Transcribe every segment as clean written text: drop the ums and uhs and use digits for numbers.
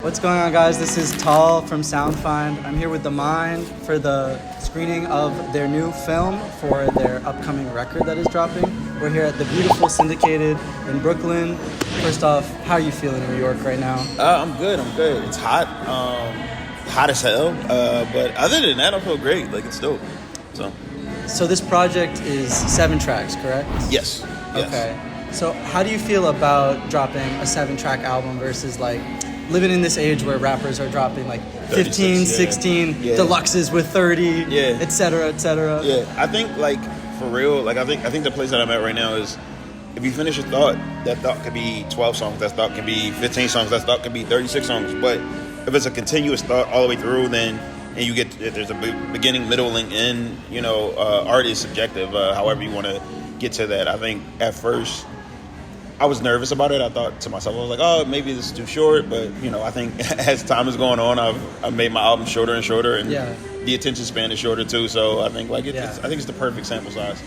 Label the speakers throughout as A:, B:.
A: What's going on, guys? This is Tal from SoundFind. I'm here with theMIND for the screening of their new film for their upcoming record that is dropping. We're here at the beautiful Syndicated in Brooklyn. First off, how are you feeling in New York right now?
B: I'm good. It's hot. Hot as hell. But other than that, I feel great. Like, it's dope.
A: So this project is 7 tracks, correct?
B: Yes.
A: Okay. So how do you feel about dropping a 7-track album versus like living in this age where rappers are dropping like 15, 16 deluxes with 30, et cetera, et cetera?
B: Yeah, I think like for real, like I think the place that I'm at right now is if you finish a thought, that thought could be 12 songs, that thought could be 15 songs, that thought could be 36 songs. But if it's a continuous thought all the way through, then and you get there's a beginning, middle, and end. You know, art is subjective. However you want to get to that. I think at first I was nervous about it. I thought to myself, I was like, oh, maybe this is too short. But, you know, I think as time is going on, I've made my album shorter and shorter. And the attention span is shorter, too. So I think like I think it's the perfect sample size.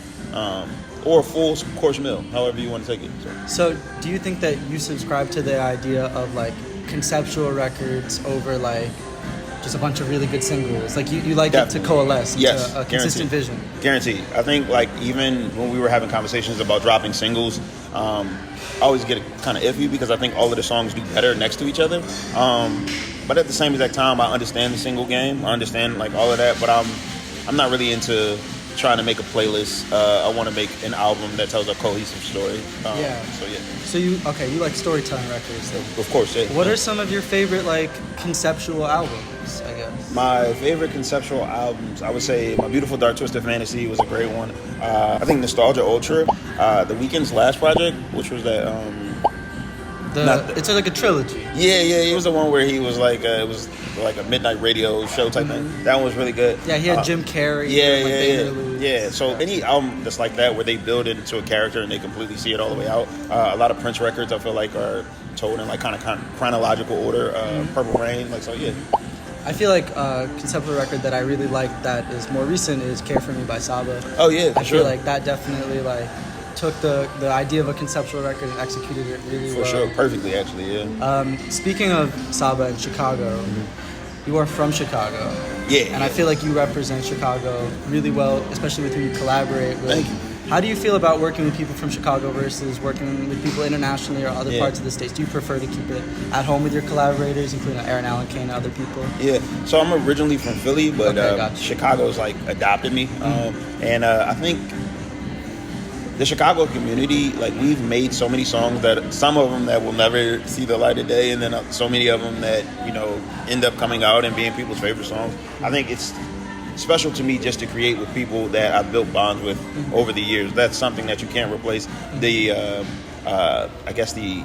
B: Or a full course meal, however you want to take it.
A: So do you think that you subscribe to the idea of, like, conceptual records over, like, just a bunch of really good singles? Like, you like it to coalesce into a consistent vision?
B: Guaranteed. I think, like, even when we were having conversations about dropping singles, I always get kind of iffy because I think all of the songs do better next to each other. But at the same exact time, I understand the single game. I understand, like, all of that. But I'm not really into trying to make a playlist. I want to make an album that tells a cohesive story.
A: So you like storytelling records then?
B: Of course, yeah.
A: What are some of your favorite, like, conceptual albums, I guess?
B: My favorite conceptual albums, I would say My Beautiful Dark Twisted Fantasy was a great one. I think Nostalgia Ultra, The Weeknd's last project, which was that...
A: it's like a trilogy.
B: Yeah, it was the one where he was like, it was like a midnight radio show type thing. That one was really good.
A: Yeah, he had Jim Carrey.
B: Yeah. So any album that's like that, where they build it into a character and they completely see it all the way out. A lot of Prince records, I feel like, are told in like kind of chronological order. Purple Rain, like, so yeah.
A: I feel like a conceptual record that I really like that is more recent is Care For Me by Saba.
B: Oh yeah,
A: I feel like that definitely like took the idea of a conceptual record and executed it really well.
B: For sure, perfectly actually, yeah.
A: Speaking of Saba and Chicago, you are from Chicago.
B: Yeah.
A: And I feel like you represent Chicago really well, especially with who you collaborate with.
B: Thank you.
A: How do you feel about working with people from Chicago versus working with people internationally or other parts of the States? Do you prefer to keep it at home with your collaborators, including Aaron Allen Kane and other people?
B: Yeah, so I'm originally from Philly, but Chicago's like adopted me. And I think the Chicago community, like, we've made so many songs that some of them that will never see the light of day, and then so many of them that, you know, end up coming out and being people's favorite songs. I think it's special to me just to create with people that I've built bonds with over the years. That's something that you can't replace. The I guess the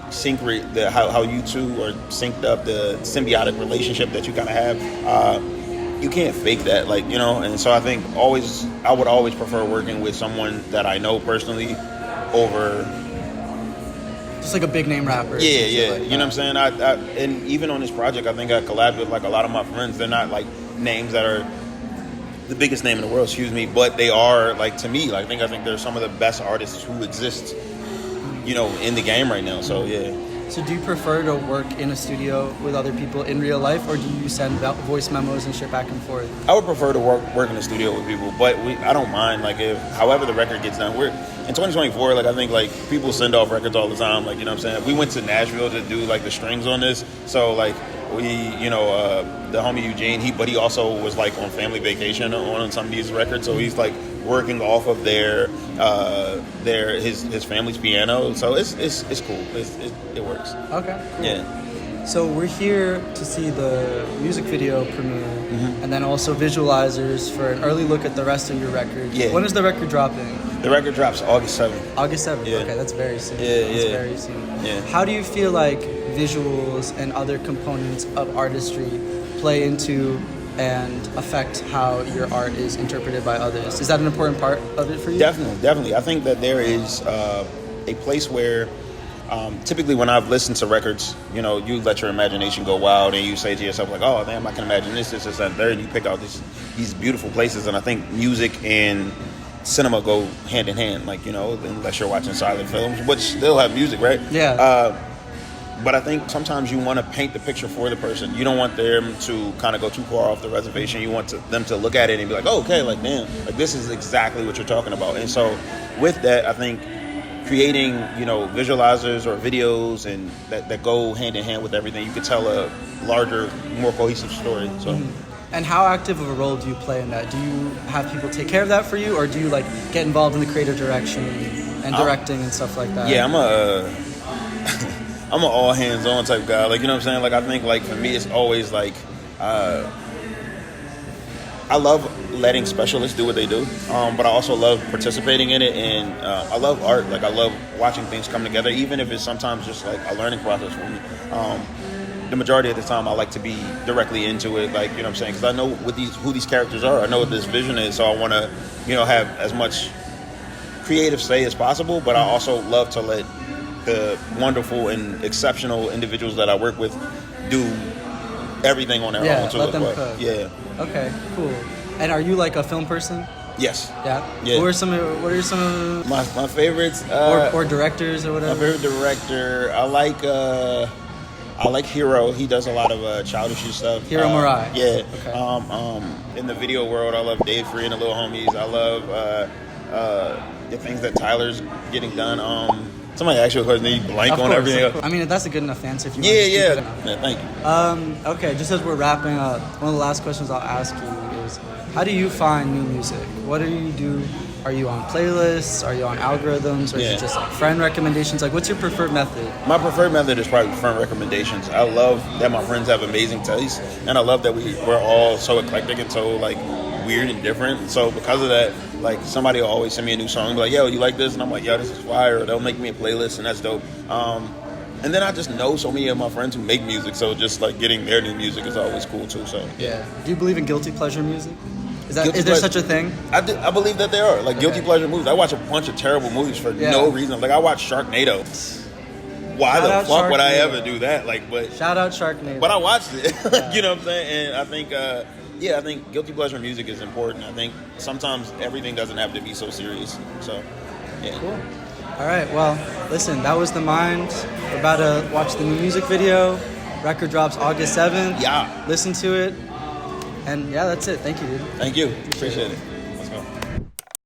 B: how you two are synced up, the symbiotic relationship that you kind of have. You can't fake that, like, you know. And so I think I would always prefer working with someone that I know personally over
A: just like a big name rapper.
B: Yeah. Like, you know what I'm saying? I and even on this project, I think I collabed with like a lot of my friends. They're not like names that are the biggest name in the world, but they are, like, to me, like, I think they're some of the best artists who exist, you know, in the game right now. So yeah.
A: So do you prefer to work in a studio with other people in real life, or do you send voice memos and shit back and forth?
B: I would prefer to work in the studio with people, but I don't mind, like, however the record gets done. We're in 2024, like, I think, like, people send off records all the time, like, you know what I'm saying? We went to Nashville to do, like, the strings on this, so, like, the homie Eugene, he also was, like, on family vacation on some of these records, so he's, like, working off of his family's piano, so it's cool. It works.
A: Okay. Cool.
B: Yeah.
A: So we're here to see the music video premiere, and then also visualizers for an early look at the rest of your record.
B: Yeah.
A: When is the record dropping?
B: The record drops August 7th.
A: August 7th.
B: Yeah.
A: Okay, that's very soon.
B: Yeah.
A: Very soon.
B: Yeah.
A: How do you feel like visuals and other components of artistry play into and affect how your art is interpreted by others? Is that an important part of it for you?
B: Definitely. I think that there is a place where typically when I've listened to records, you know, you let your imagination go wild and you say to yourself, like, oh, damn, I can imagine this, and third, and you pick out these beautiful places. And I think music and cinema go hand in hand, like, you know, unless you're watching silent films, which still have music, right?
A: Yeah.
B: But I think sometimes you want to paint the picture for the person. You don't want them to kind of go too far off the reservation. You want them to look at it and be like, oh, okay, like, damn, like this is exactly what you're talking about. And so with that, I think creating, visualizers or videos and that go hand in hand with everything, you could tell a larger, more cohesive story. So.
A: Mm-hmm. And how active of a role do you play in that? Do you have people take care of that for you, or do you like get involved in the creative direction and directing and stuff like that?
B: Yeah, I'm an all hands on type guy. Like, you know what I'm saying? Like, I think, like, for me, it's always like, I love letting specialists do what they do, but I also love participating in it, and I love art. Like, I love watching things come together, even if it's sometimes just like a learning process for me. The majority of the time, I like to be directly into it, like, you know what I'm saying? Because I know who these characters are. I know what this vision is, so I want to, have as much creative say as possible, but I also love to let the wonderful and exceptional individuals that I work with do everything on their own too.
A: Let them cook.
B: Yeah.
A: Okay, cool. And are you like a film person?
B: Yes.
A: Yeah.
B: Yeah.
A: What are some of
B: my favorites?
A: Or directors or whatever?
B: My favorite director, I like Hiro. He does a lot of childish stuff.
A: Hiro Murai.
B: Yeah.
A: Okay.
B: In the video world, I love Dave Free and the Little Homies. I love the things that Tyler's getting done. Somebody asked you a question, then you blank on everything.
A: I mean, that's a good enough answer. If you
B: Yeah, thank you.
A: Okay, just as we're wrapping up, one of the last questions I'll ask you is, how do you find new music? What do you do? Are you on playlists? Are you on algorithms? Or is it just like friend recommendations? Like, what's your preferred method?
B: My preferred method is probably friend recommendations. I love that my friends have amazing taste, and I love that we're all so eclectic and so, like, weird and different. So because of that, like, somebody will always send me a new song and be like, yo, you like this? And I'm like, yo, this is fire. Or they'll make me a playlist, and that's dope. And then I just know so many of my friends who make music, so just like getting their new music is always cool too. So
A: yeah. Do you believe in guilty pleasure music? Is there such a thing?
B: I believe that there are, like, guilty pleasure movies. I watch a bunch of terrible movies for no reason. Like, I watch Sharknado. Why the fuck would I ever do that? Like, but
A: shout out Sharknado.
B: But I watched it. You know what I'm saying? And I think I think guilty pleasure music is important. I think sometimes everything doesn't have to be so serious. So, yeah.
A: Cool. All right. Well, listen, that was theMIND. We're about to watch the new music video. Record drops August 7th.
B: Yeah.
A: Listen to it. And yeah, that's it. Thank you, dude.
B: Thank you. Appreciate it.